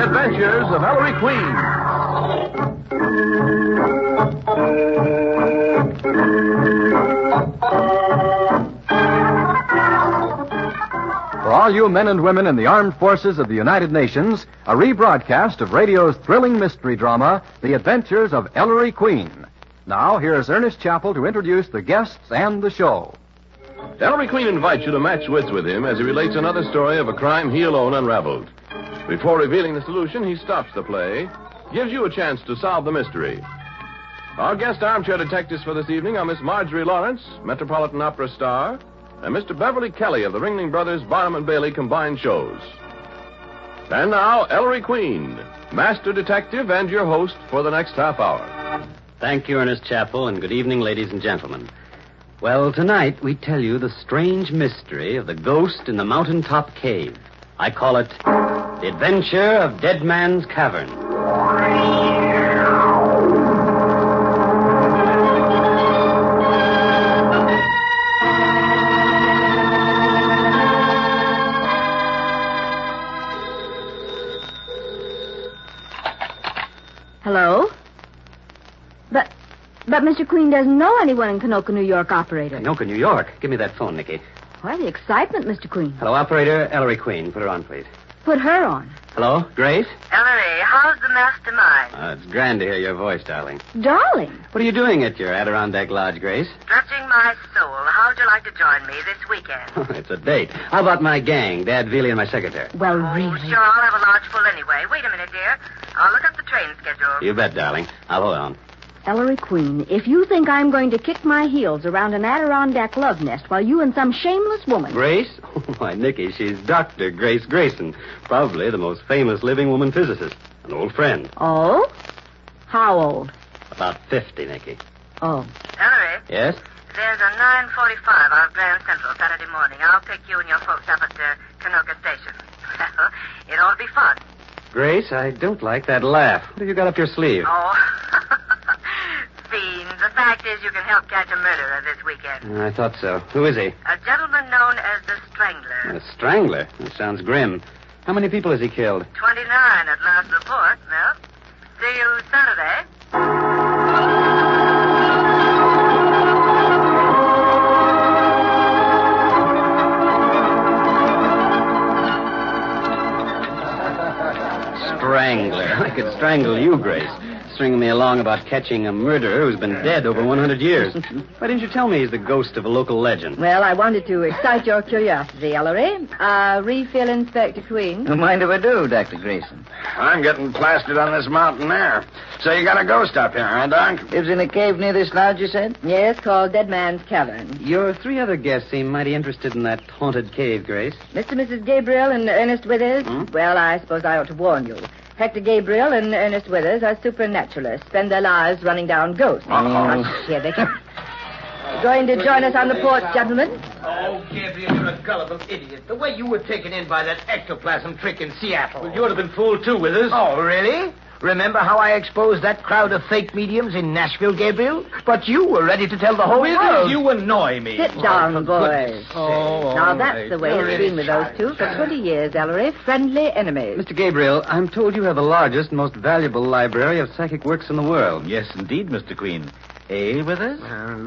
The Adventures of Ellery Queen. For all you men and women in the armed forces of the United Nations, a rebroadcast of radio's thrilling mystery drama, The Adventures of Ellery Queen. Now, here's Ernest Chappell to introduce the guests and the show. Ellery Queen invites you to match wits with him as he relates another story of a crime he alone unraveled. Before revealing the solution, he stops the play, gives you a chance to solve the mystery. Our guest armchair detectives for this evening are Miss Marjorie Lawrence, Metropolitan Opera star, and Mr. Beverly Kelly of the Ringling Brothers Barnum and Bailey combined shows. And now, Ellery Queen, master detective and your host for the next half hour. Thank you, Ernest Chappell, and good evening, ladies and gentlemen. Well, tonight we tell you the strange mystery of the ghost in the mountaintop cave. I call it The Adventure of Dead Man's Cavern. Hello? But Mr. Queen doesn't know anyone in Canoka, New York, operator. Canoka, New York. Give me that phone, Nicky. Why the excitement, Mr. Queen? Hello, operator. Ellery Queen. Put her on, please. Put her on. Hello, Grace? Ellery, how's the mastermind? It's grand to hear your voice, darling. Darling. What are you doing at your Adirondack Lodge, Grace? Stretching my soul. How'd you like to join me this weekend? It's a date. How about my gang, Dad, Veely, and my secretary? Well, Oh, really. sure, I'll have a lodge full anyway. Wait a minute, dear. I'll look up the train schedule. You bet, darling. I'll hold on. Ellery Queen, if you think I'm going to kick my heels around an Adirondack love nest while you and some shameless woman... Grace? Why, Nicky, she's Dr. Grace Grayson. Probably the most famous living woman physicist. An old friend. Oh? How old? About 50, Nicky. Oh. Ellery, Yes? there's a 9:45 out of Grand Central Saturday morning. I'll pick you and your folks up at Canoka Station. Well, it ought to be fun. Grace, I don't like that laugh. What have you got up your sleeve? Oh, fiends. The fact is you can help catch a murderer this weekend. I thought so. Who is he? A gentleman known as the Strangler. A strangler. That sounds grim. How many people has he killed? 29 at last report. Well, see you Saturday. Strangler. I could strangle you, Grace. Stringing me along about catching a murderer who's been dead over 100 years. Why didn't you tell me he's the ghost of a local legend? Well, I wanted to excite your curiosity, Ellery. Refill Inspector Queen. Don't mind if I do, Dr. Grayson. I'm getting plastered on this mountain there. So you got a ghost up here, huh, Doc? Lives in a cave near this lodge, you said? Yes, called Dead Man's Cavern. Your three other guests seem mighty interested in that haunted cave, Grace. Mr. and Mrs. Gabriel and Ernest Withers? Well, I suppose I ought to warn you. Hector Gabriel and Ernest Withers are supernaturalists, spend their lives running down ghosts. Uh-oh. Here they come. Going to join us on the porch, gentlemen? Oh, Gabriel, you're a gullible idiot. The way you were taken in by that ectoplasm trick in Seattle. Well, you would have been fooled, too, Withers. Oh, really? Remember how I exposed that crowd of fake mediums in Nashville, Gabriel? But you were ready to tell the whole world. You annoy me. Sit down, boys. Oh, Now, that's the way it's been with those two for 20 years, Ellery. Friendly enemies. Mr. Gabriel, I'm told you have the largest and most valuable library of psychic works in the world. Yes, indeed, Mr. Queen. Withers?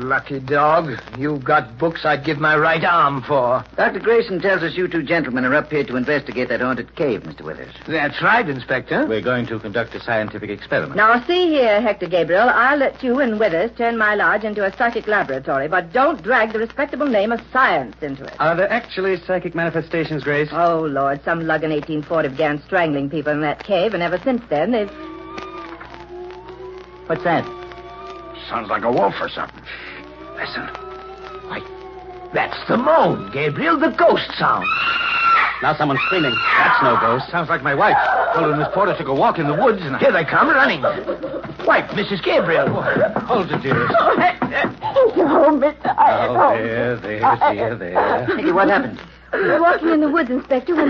Lucky dog. You've got books I'd give my right arm for. Dr. Grayson tells us you two gentlemen are up here to investigate that haunted cave, Mr. Withers. That's right, Inspector. We're going to conduct a scientific experiment. Now, see here, Hector Gabriel. I'll let you and Withers turn my lodge into a psychic laboratory, but don't drag the respectable name of science into it. Are there actually psychic manifestations, Grace? Oh, Lord, some lug in 1840 began strangling people in that cave, and ever since then, they've... What's that? Sounds like a wolf or something. Listen. Why, that's the moan, Gabriel, the ghost sound. Now someone's screaming. That's no ghost. Sounds like my wife. Told her Miss Porter took a walk in the woods and... Here they come, running. Why, Mrs. Gabriel. Hold it, dearest. Oh, Mr. There. Nicky, what happened? We were walking in the woods, Inspector, when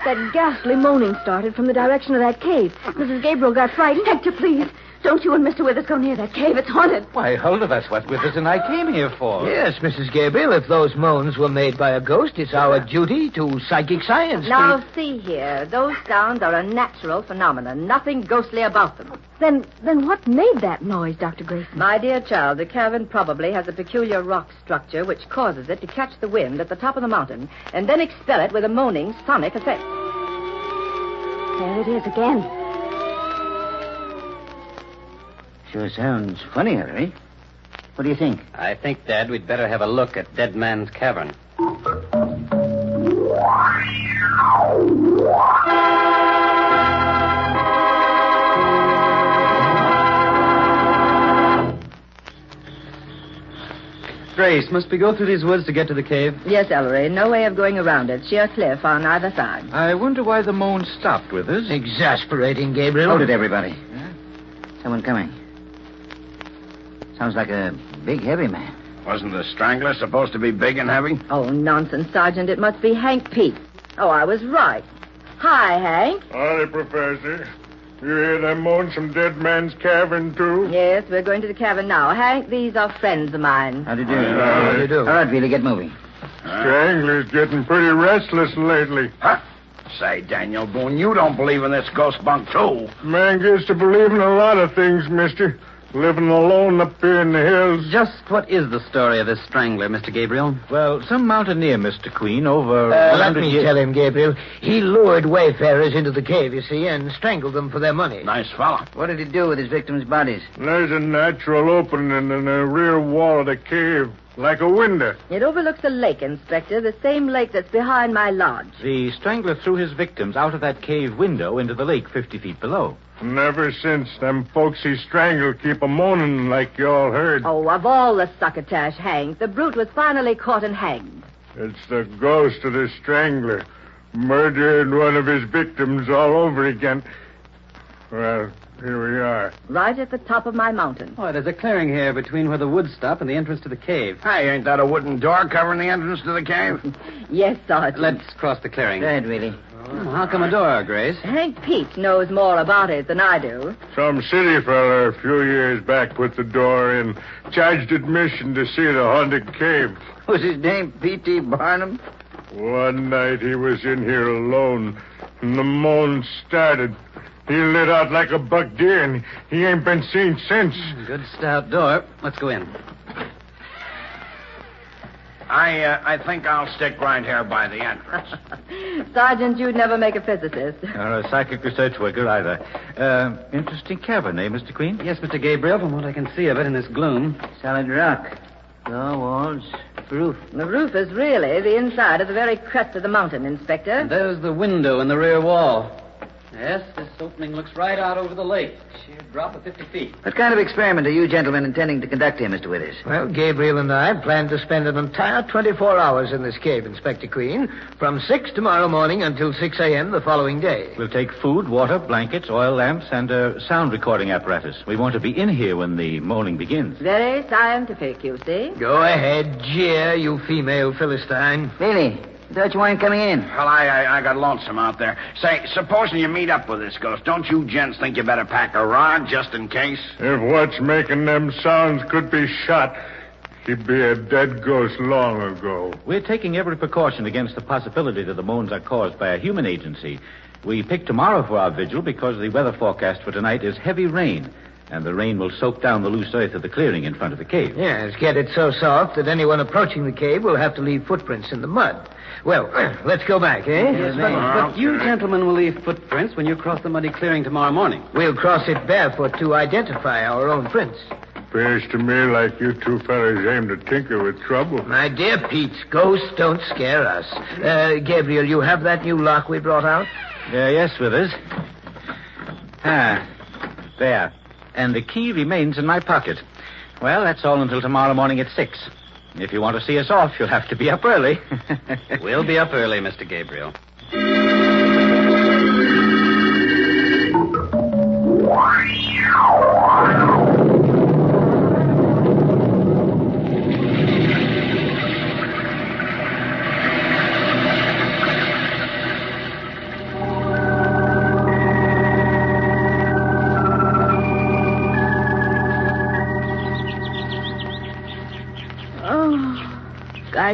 that ghastly moaning started from the direction of that cave. Mrs. Gabriel got frightened. Hector, please. Don't you and Mr. Withers go near that cave. It's haunted. Why, Huldah, that's what Withers and I came here for. Yes, Mrs. Gabriel, if those moans were made by a ghost, it's our duty to psychic science. Now, see here. Those sounds are a natural phenomenon. Nothing ghostly about them. Then what made that noise, Dr. Grayson? My dear child, the cavern probably has a peculiar rock structure which causes it to catch the wind at the top of the mountain and then expel it with a moaning sonic effect. There it is again. Sure sounds funny, Harry. What do you think? I think, Dad, we'd better have a look at Dead Man's Cavern. Grace, must we go through these woods to get to the cave? Yes, Ellery. No way of going around it. Sheer cliff on either side. I wonder why the moan stopped, Withers. Exasperating, Gabriel. Hold it, everybody. Someone coming. Sounds like a big, heavy man. Wasn't the strangler supposed to be big and heavy? Oh, nonsense, Sergeant. It must be Hank Pete. Oh, I was right. Hi, Hank. Howdy, Professor. You hear them moans from Dead Man's Cavern, too? Yes, we're going to the cavern now. Hank, these are friends of mine. How do you do? How do you do? All right, Billy, get moving. Strangler's getting pretty restless lately. Huh? Say, Daniel Boone, you don't believe in this ghost bunk, too. Man gets to believe in a lot of things, mister. Living alone up here in the hills. Just what is the story of this strangler, Mr. Gabriel? Well, some mountaineer, Mr. Queen, over... Let me tell him, Gabriel. He lured wayfarers into the cave, you see, and strangled them for their money. Nice fella. What did he do with his victims' bodies? There's a natural opening in the rear wall of the cave, like a window. It overlooks a lake, Inspector, the same lake that's behind my lodge. The strangler threw his victims out of that cave window into the lake 50 feet below. And ever since, them folks he strangled keep a moaning like you all heard. Oh, of all the succotash, Hank, the brute was finally caught and hanged. It's the ghost of the strangler. Murdered one of his victims all over again. Well, here we are. Right at the top of my mountain. Oh, there's a clearing here between where the woods stop and the entrance to the cave. Hey, ain't that a wooden door covering the entrance to the cave? Yes, Sergeant. Let's cross the clearing. Go ahead, really. How come a door, Grace? Hank Pete knows more about it than I do. Some city fella a few years back put the door in. Charged admission to see the haunted cave. Was his name P.T. Barnum? One night he was in here alone, and the moan started. He lit out like a buck deer, and he ain't been seen since. Good stout door. Let's go in. I think I'll stick right here by the entrance. Sergeant, you'd never make a physicist. Or a psychic research worker either. Interesting cavern, eh, Mr. Queen? Yes, Mr. Gabriel, from what I can see of it in this gloom. Solid rock. Floor, walls, roof. The roof is really the inside of the very crest of the mountain, Inspector. And there's the window in the rear wall. Yes, this opening looks right out over the lake. Sheer drop of 50 feet. What kind of experiment are you gentlemen intending to conduct here, Mr. Withers? Well, Gabriel and I plan to spend an entire 24 hours in this cave, Inspector Queen, from 6 tomorrow morning until 6 a.m. the following day. We'll take food, water, blankets, oil lamps, and a sound recording apparatus. We want to be in here when the moaning begins. Very scientific, you see. Go ahead, jeer, you female Philistine. Billy, thought you weren't coming in. Well, I got lonesome out there. Say, supposing you meet up with this ghost, don't you gents think you better pack a rod just in case? If what's making them sounds could be shot, he'd be a dead ghost long ago. We're taking every precaution against the possibility that the moans are caused by a human agency. We picked tomorrow for our vigil because the weather forecast for tonight is heavy rain, and the rain will soak down the loose earth of the clearing in front of the cave. Yes, get it so soft that anyone approaching the cave will have to leave footprints in the mud. Well, let's go back, eh? Yes, but you gentlemen will leave footprints when you cross the muddy clearing tomorrow morning. We'll cross it barefoot to identify our own prints. Appears to me like you two fellas aim to tinker with trouble. My dear Pete, ghosts don't scare us. Gabriel, you have that new lock we brought out? Yes, Withers. There. And the key remains in my pocket. Well, that's all until tomorrow morning at 6. If you want to see us off, you'll have to be up early. We'll be up early, Mr. Gabriel.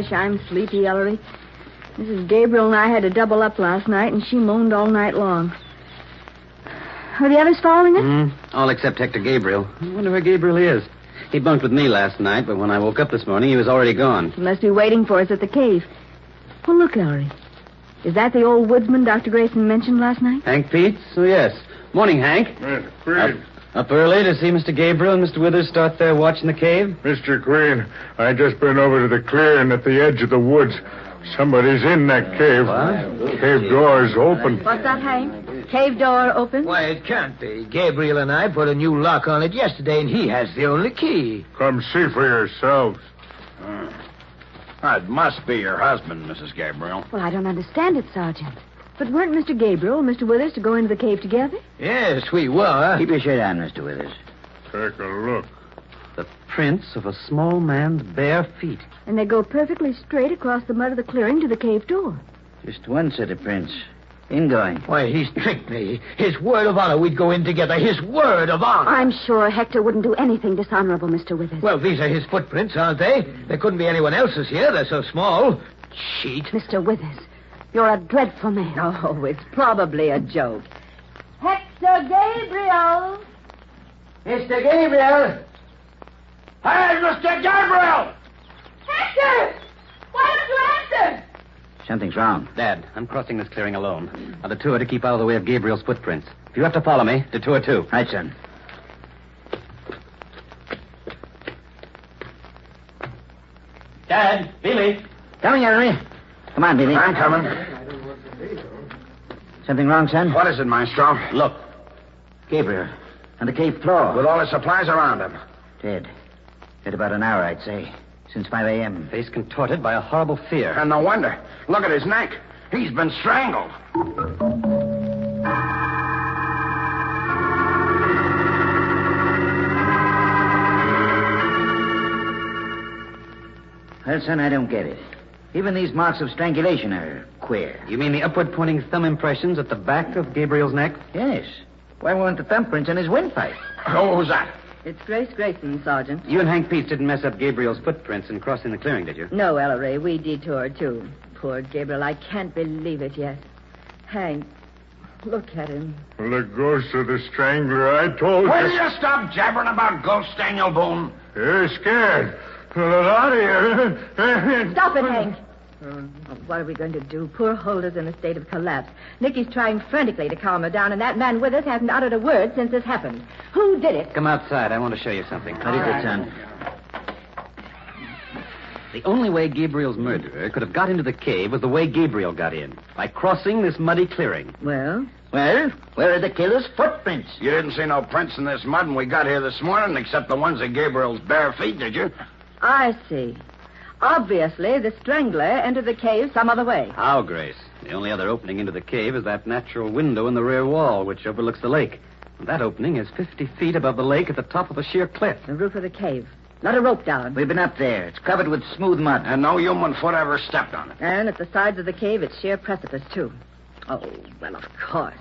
Gosh, I'm sleepy, Ellery. Mrs. Gabriel and I had to double up last night, and she moaned all night long. Are the others following us? All except Hector Gabriel. I wonder where Gabriel is. He bunked with me last night, but when I woke up this morning, he was already gone. He must be waiting for us at the cave. Well, look, Ellery. Is that the old woodsman Dr. Grayson mentioned last night? Hank Peets? Oh, yes. Morning, Hank. Queen. Up early to see Mr. Gabriel and Mr. Withers start there watching the cave? Mr. Queen, I just been over to the clearing at the edge of the woods. Somebody's in that cave. What? Cave door is open. What's that, Hank? Cave door open? Why, it can't be. Gabriel and I put a new lock on it yesterday, and he has the only key. Come see for yourselves. It must be your husband, Mrs. Gabriel. Well, I don't understand it, Sergeant. But weren't Mr. Gabriel and Mr. Withers to go into the cave together? Yes, we were. Keep your shade on, Mr. Withers. Take a look. The prints of a small man's bare feet. And they go perfectly straight across the mud of the clearing to the cave door. Just one set of prints. Ingoing. Why, he's tricked me. His word of honor we'd go in together. His word of honor. I'm sure Hector wouldn't do anything dishonorable, Mr. Withers. Well, these are his footprints, aren't they? There couldn't be anyone else's here. They're so small. Cheat. Mr. Withers, you're a dreadful man. Oh, it's probably a joke. Hector Gabriel! Mr. Gabriel! Hey, Mr. Gabriel! Hector! Why don't you answer? Something's wrong. Dad, I'm crossing this clearing alone. Now, the two are to keep out of the way of Gabriel's footprints. If you have to follow me, the two are too. Right, son. Dad, Billy. Coming, Henry. Come on, Billy. I'm coming. Something wrong, son? What is it, Maestro? Look. Gabriel. On the cave floor. With all the supplies around him. Dead. Dead about an hour, I'd say. Since 5 a.m. Face contorted by a horrible fear. And no wonder. Look at his neck. He's been strangled. Well, son, I don't get it. Even these marks of strangulation are queer. You mean the upward-pointing thumb impressions at the back of Gabriel's neck? Yes. Why weren't the thumbprints in his windpipe? Who was that? It's Grace Grayson, Sergeant. You and Hank Peets didn't mess up Gabriel's footprints in crossing the clearing, did you? No, Ellery, we detoured, too. Poor Gabriel, I can't believe it yet. Hank, look at him. The ghost of the strangler, I told Will you. you stop jabbering about ghosts, Daniel Boone? You're scared. Get out of here. Stop it, Hank. What are we going to do? Poor Holder's in a state of collapse. Nicky's trying frantically to calm her down, and that man with us hasn't uttered a word since this happened. Who did it? Come outside. I want to show you something. What is it, son? The only way Gabriel's murderer could have got into the cave was the way Gabriel got in, by crossing this muddy clearing. Well? Well, where are the killer's footprints? You didn't see no prints in this mud when we got here this morning, except the ones of Gabriel's bare feet, did you? I see. Obviously, the strangler entered the cave some other way. How, Grace? The only other opening into the cave is that natural window in the rear wall, which overlooks the lake. That opening is 50 feet above the lake at the top of a sheer cliff. The roof of the cave. Not a rope down. We've been up there. It's covered with smooth mud. And no human foot ever stepped on it. And at the sides of the cave, it's sheer precipice, too. Oh, well, of course.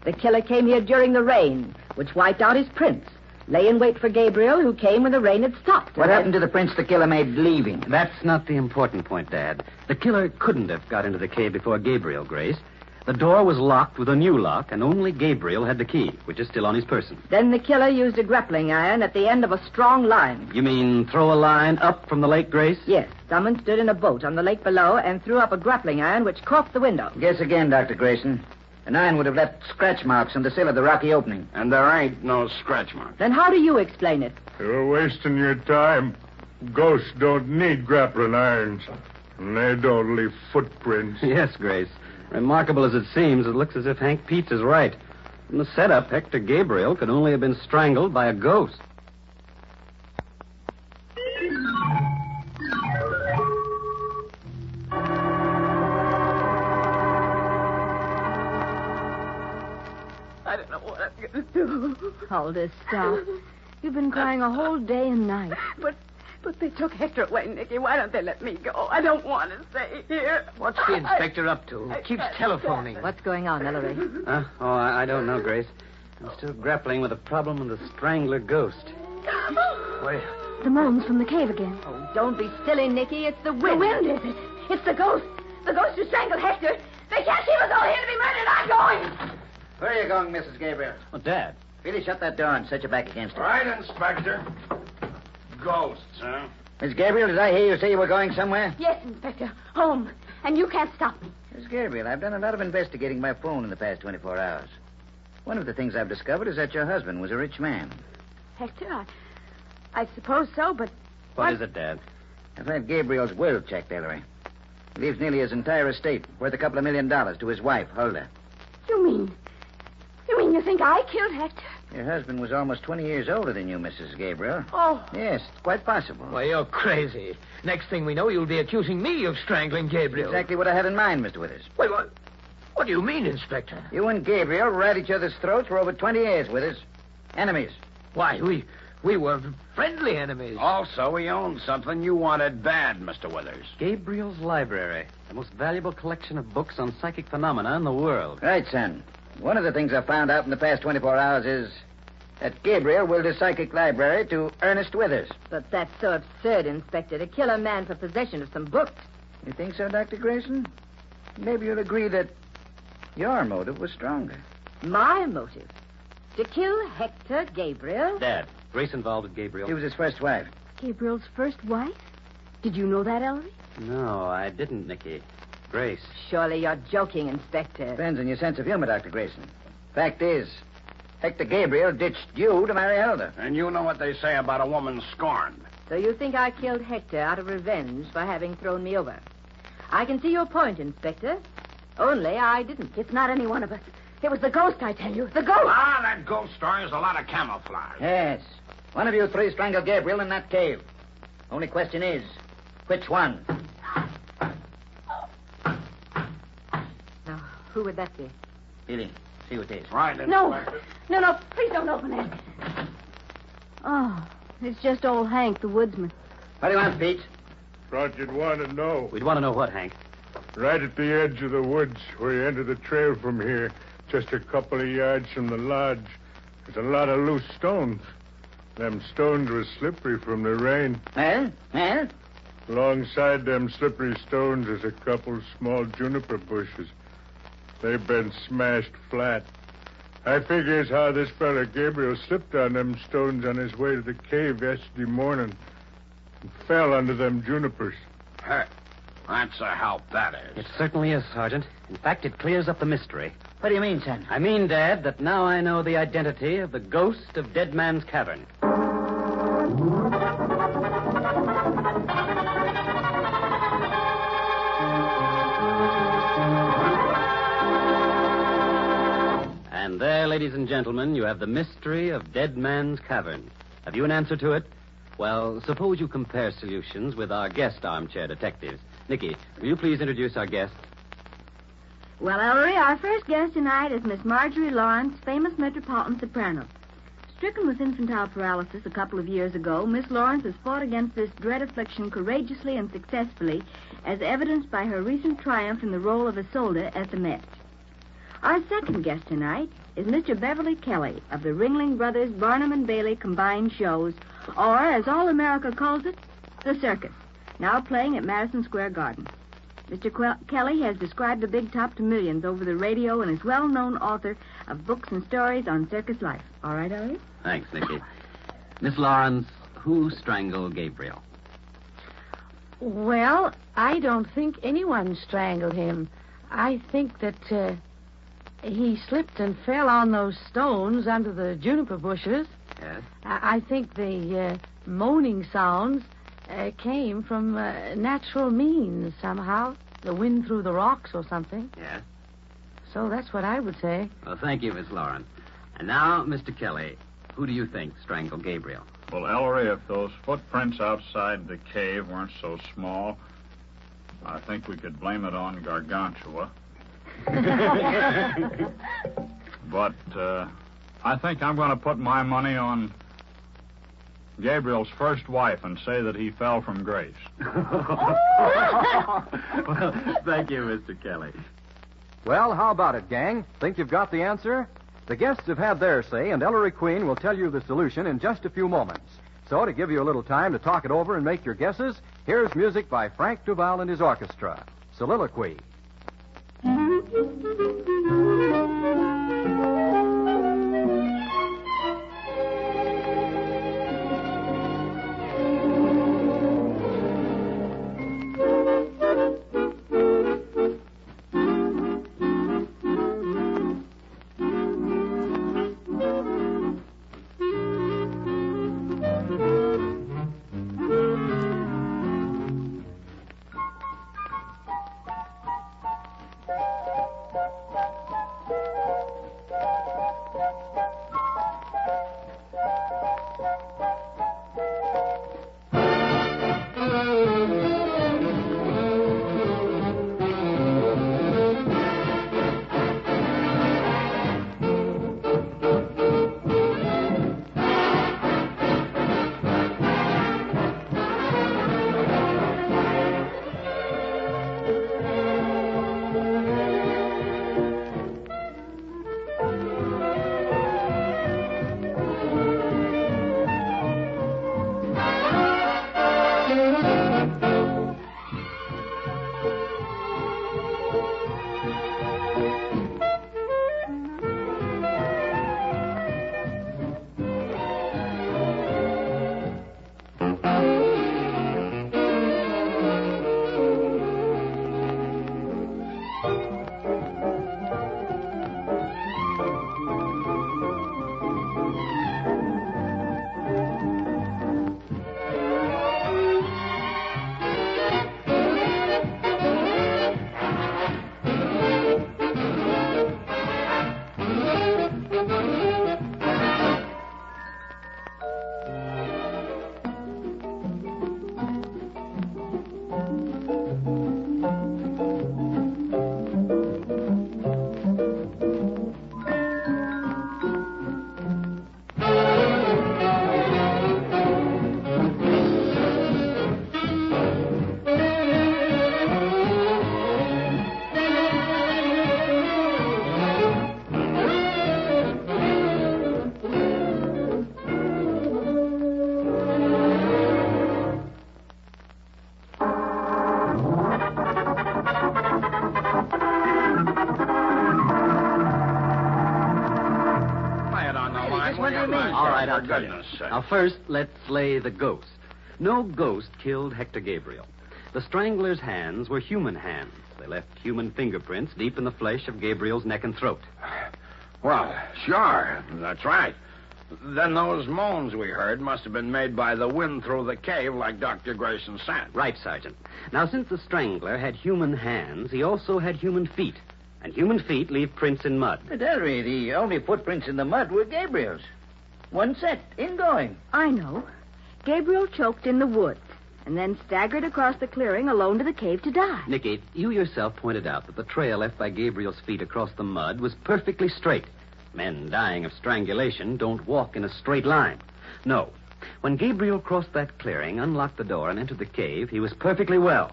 The killer came here during the rain, which wiped out his prints. Lay in wait for Gabriel, who came when the rain had stopped. What happened to the prints the killer made leaving? That's not the important point, Dad. The killer couldn't have got into the cave before Gabriel, Grace. The door was locked with a new lock, and only Gabriel had the key, which is still on his person. Then the killer used a grappling iron at the end of a strong line. You mean throw a line up from the lake, Grace? Yes. Someone stood in a boat on the lake below and threw up a grappling iron which corked the window. Guess again, Dr. Grayson. An iron would have left scratch marks on the sill of the rocky opening. And there ain't no scratch mark. Then how do you explain it? You're wasting your time. Ghosts don't need grappling irons. And they don't leave footprints. Yes, Grace. Remarkable as it seems, it looks as if Hank Peets is right. In the setup, Hector Gabriel could only have been strangled by a ghost. I don't know what I'm going to do. Alder, stop. You've been crying a whole day and night. But they took Hector away, Nicky. Why don't they let me go? I don't want to stay here. What's the inspector up to? Keeps telephoning. What's going on, Ellery? I don't know, Grace. I'm still grappling with the problem of the strangler ghost. the moans from the cave again. Oh, don't be silly, Nicky. It's the wind. The wind, is it? It's the ghost. The ghost who strangled Hector. They can't keep us all here to be murdered. I'm going. Where are you going, Mrs. Gabriel? Oh, Dad. Billy, shut that door and set your back against it. Right, Inspector. Ghosts, huh? Miss Gabriel, did I hear you say you were going somewhere? Yes, Inspector. Home. And you can't stop me. Miss Gabriel, I've done a lot of investigating by phone in the past 24 hours. One of the things I've discovered is that your husband was a rich man. Hector, I suppose so, but... What is it, Dad? I've had Gabriel's will checked, Ellery. He leaves nearly his entire estate, worth a couple of $1 million, to his wife, Huldah. You mean you think I killed Hector? Your husband was almost 20 years older than you, Mrs. Gabriel. Oh. Yes, it's quite possible. Why, you're crazy. Next thing we know, you'll be accusing me of strangling Gabriel. Exactly what I had in mind, Mr. Withers. Wait, what do you mean, Inspector? You and Gabriel were at each other's throats for over 20 years, Withers. Enemies. Why, we were friendly enemies. Also, he owned something you wanted bad, Mr. Withers. Gabriel's Library, the most valuable collection of books on psychic phenomena in the world. Right, son. One of the things I found out in the past 24 hours is that Gabriel willed his psychic library to Ernest Withers. But that's so absurd, Inspector, to kill a man for possession of some books. You think so, Dr. Grayson? Maybe you'll agree that your motive was stronger. My motive? To kill Hector Gabriel? Dad, Grace involved with Gabriel. She was his first wife. Gabriel's first wife? Did you know that, Ellery? No, I didn't, Nicky. Grace. Surely you're joking, Inspector. Depends on your sense of humor, Dr. Grayson. Fact is, Hector Gabriel ditched you to marry Huldah. And you know what they say about a woman scorned. So you think I killed Hector out of revenge for having thrown me over? I can see your point, Inspector. Only I didn't. It's not any one of us. It was the ghost, I tell you. The ghost! Ah, that ghost story is a lot of camouflage. Yes. One of you three strangled Gabriel in that cave. Only question is, which one? Now, who would that be? Billy, see what it is. Right, Inspector. No, please don't open it. Oh, it's just old Hank, the woodsman. What do you want, Pete? Thought you'd want to know. We'd want to know what, Hank? Right at the edge of the woods where you enter the trail from here, just a couple of yards from the lodge, there's a lot of loose stones. Them stones were slippery from the rain. Well? Alongside them slippery stones is a couple small juniper bushes. They've been smashed flat. I figure as how this fella Gabriel slipped on them stones on his way to the cave yesterday morning and fell under them junipers. Hey, that's a help, that is. It certainly is, Sergeant. In fact, it clears up the mystery. What do you mean, son? I mean, Dad, that now I know the identity of the ghost of Dead Man's Cavern. And there, ladies and gentlemen, you have the mystery of Dead Man's Cavern. Have you an answer to it? Well, suppose you compare solutions with our guest armchair detectives. Nicky, will you please introduce our guest? Well, Ellery, our first guest tonight is Miss Marjorie Lawrence, famous metropolitan soprano. Stricken with infantile paralysis a couple of years ago, Miss Lawrence has fought against this dread affliction courageously and successfully, as evidenced by her recent triumph in the role of Isolde at the Met. Our second guest tonight is Mr. Beverly Kelly of the Ringling Brothers Barnum and Bailey Combined Shows, or, as All America calls it, the Circus, now playing at Madison Square Garden. Mr. Kelly has described the Big Top to millions over the radio and is well-known author of books and stories on circus life. All right, Elliot? Thanks, Nicky. Miss Lawrence, who strangled Gabriel? Well, I don't think anyone strangled him. I think that he slipped and fell on those stones under the juniper bushes. Yes? I think the moaning sounds came from natural means somehow. The wind through the rocks or something. Yes? So that's what I would say. Well, thank you, Miss Lawrence. And now, Mr. Kelly, who do you think strangled Gabriel? Well, Ellery, if those footprints outside the cave weren't so small, I think we could blame it on Gargantua. But I think I'm going to put my money on Gabriel's first wife and say that he fell from grace. Well, thank you, Mr. Kelly. Well, how about it, gang? Think you've got the answer? The guests have had their say, and Ellery Queen will tell you the solution in just a few moments. So, to give you a little time to talk it over and make your guesses, here's music by Frank Duval and his orchestra. Soliloquy. Now, first, let's lay the ghost. No ghost killed Hector Gabriel. The strangler's hands were human hands. They left human fingerprints deep in the flesh of Gabriel's neck and throat. Well, sure, that's right. Then those moans we heard must have been made by the wind through the cave, like Dr. Grayson said. Right, Sergeant. Now, since the strangler had human hands, he also had human feet. And human feet leave prints in mud. But Ellery, the only footprints in the mud were Gabriel's. One set, ingoing. I know. Gabriel choked in the woods and then staggered across the clearing alone to the cave to die. Nicky, you yourself pointed out that the trail left by Gabriel's feet across the mud was perfectly straight. Men dying of strangulation don't walk in a straight line. No. When Gabriel crossed that clearing, unlocked the door, and entered the cave, he was perfectly well.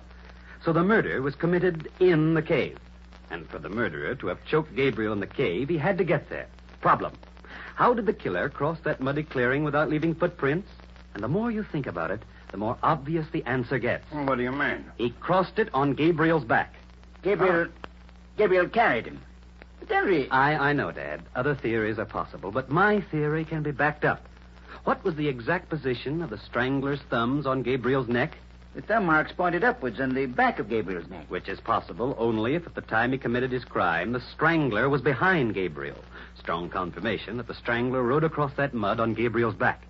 So the murder was committed in the cave. And for the murderer to have choked Gabriel in the cave, he had to get there. Problem. How did the killer cross that muddy clearing without leaving footprints? And the more you think about it, the more obvious the answer gets. Well, what do you mean? He crossed it on Gabriel's back. Gabriel carried him. But Ellery... I know, Dad. Other theories are possible, but my theory can be backed up. What was the exact position of the strangler's thumbs on Gabriel's neck? The thumb marks pointed upwards on the back of Gabriel's neck. Which is possible only if at the time he committed his crime, the strangler was behind Gabriel. Strong confirmation that the strangler rode across that mud on Gabriel's back.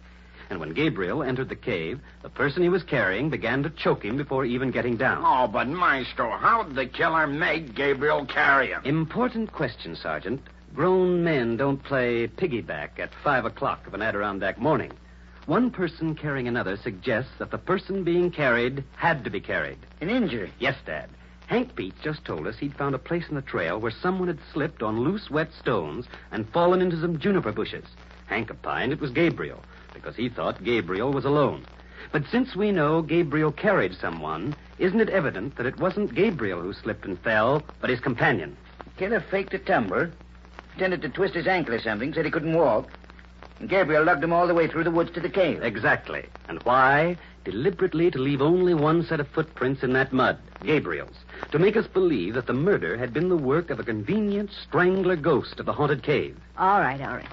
And when Gabriel entered the cave, the person he was carrying began to choke him before even getting down. Oh, but Maestro, how did the killer make Gabriel carry him? Important question, Sergeant. Grown men don't play piggyback at 5 o'clock of an Adirondack morning. One person carrying another suggests that the person being carried had to be carried. An injury? Yes, Dad. Hank Beach just told us he'd found a place in the trail where someone had slipped on loose, wet stones and fallen into some juniper bushes. Hank opined it was Gabriel, because he thought Gabriel was alone. But since we know Gabriel carried someone, isn't it evident that it wasn't Gabriel who slipped and fell, but his companion? The killer faked a tumble, pretended to twist his ankle or something, said he couldn't walk, And Gabriel lugged him all the way through the woods to the cave. Exactly. And why? Deliberately to leave only one set of footprints in that mud, Gabriel's, to make us believe that the murder had been the work of a convenient strangler ghost of the haunted cave. All right.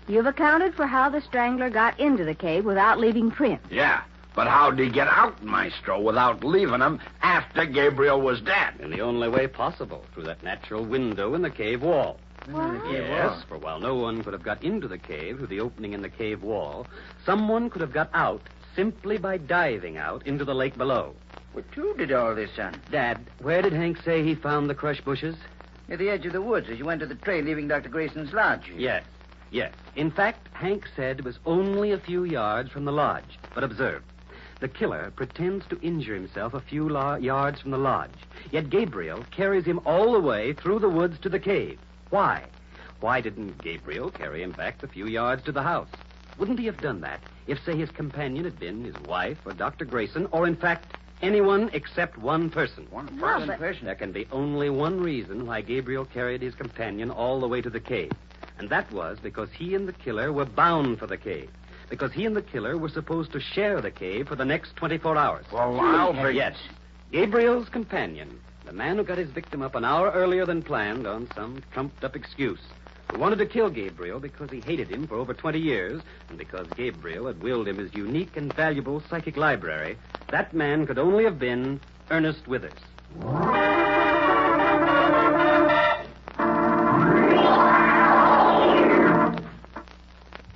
You've accounted for how the strangler got into the cave without leaving prints. Yeah, but how'd he get out, Maestro, without leaving him after Gabriel was dead? In the only way possible, through that natural window in the cave wall. What? Yes, for while no one could have got into the cave through the opening in the cave wall, someone could have got out simply by diving out into the lake below. Well, who did all this, son? Dad, where did Hank say he found the crushed bushes? At the edge of the woods as you went to the trail leaving Dr. Grayson's lodge. Yes. In fact, Hank said it was only a few yards from the lodge. But observe, the killer pretends to injure himself a few yards from the lodge, yet Gabriel carries him all the way through the woods to the cave. Why? Why didn't Gabriel carry him back the few yards to the house? Wouldn't he have done that if, say, his companion had been his wife or Dr. Grayson, or, in fact, anyone except one person? One but- person? There can be only one reason why Gabriel carried his companion all the way to the cave. And that was because he and the killer were bound for the cave. Because he and the killer were supposed to share the cave for the next 24 hours. Well, I'll be... Yes. Gabriel's companion, the man who got his victim up an hour earlier than planned on some trumped-up excuse, who wanted to kill Gabriel because he hated him for over 20 years, and because Gabriel had willed him his unique and valuable psychic library, that man could only have been Ernest Withers.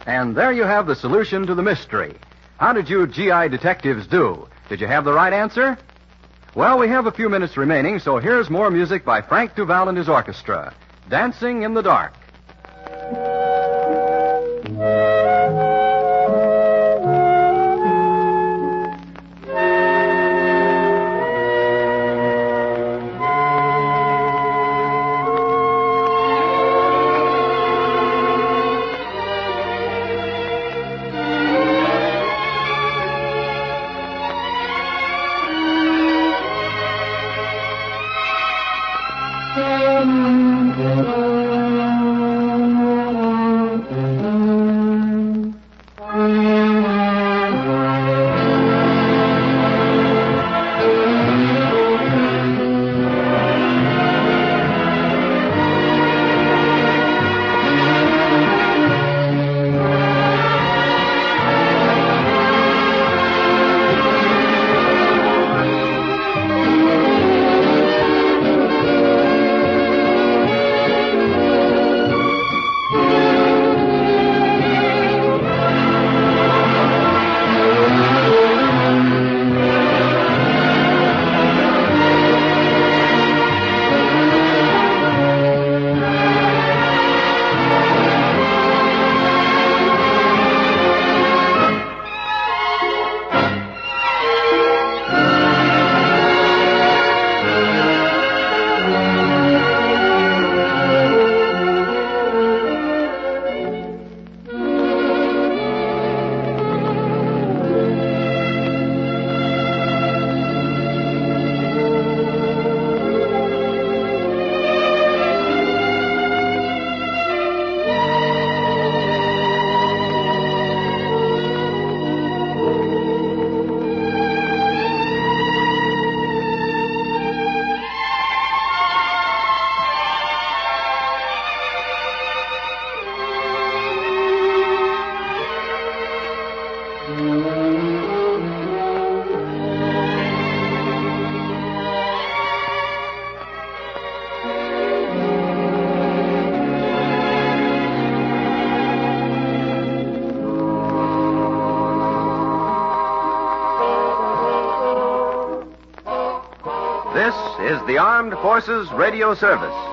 And there you have the solution to the mystery. How did you GI detectives do? Did you have the right answer? Well, we have a few minutes remaining, so here's more music by Frank Duval and his orchestra. Dancing in the Dark. This is the Armed Forces Radio Service.